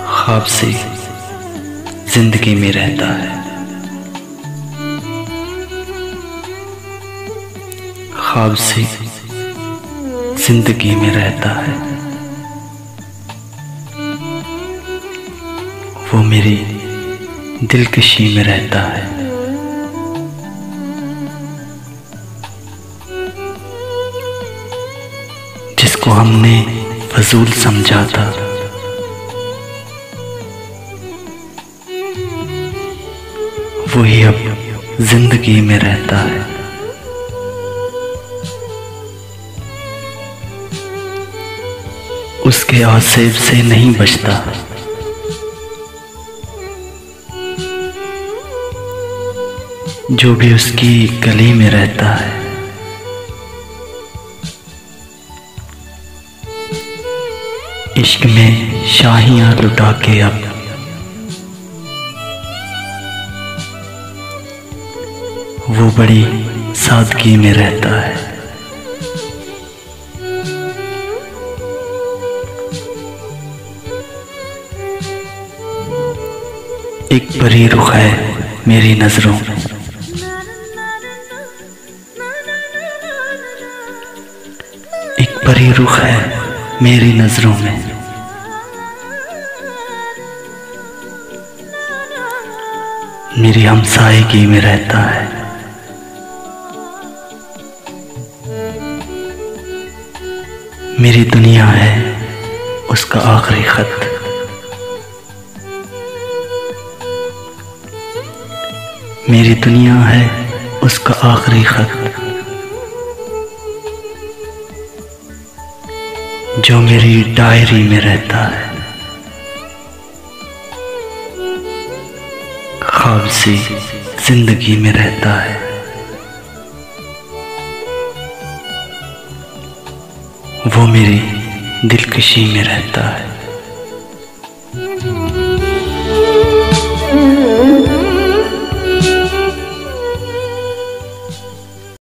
ख्वाब से जिंदगी में रहता है, ख्वाब से जिंदगी में रहता है। वो मेरी दिलकशी में रहता है। जिसको हमने फजूल समझा था, वही अब जिंदगी में रहता है। उसके आसेब से नहीं बचता, जो भी उसकी गली में रहता है। इश्क में शाहियां लुटा के अब वो बड़ी सादगी में रहता है। एक परी रुख है मेरी नजरों में, एक परी रुख है मेरी नजरों में। मेरी हमसायगी में रहता है। मेरी दुनिया है उसका आखिरी खत। मेरी दुनिया है उसका आखिरी खत, जो मेरी डायरी में रहता है। ख्वाब से जिंदगी में रहता है। वो मेरी दिलकशी में रहता है।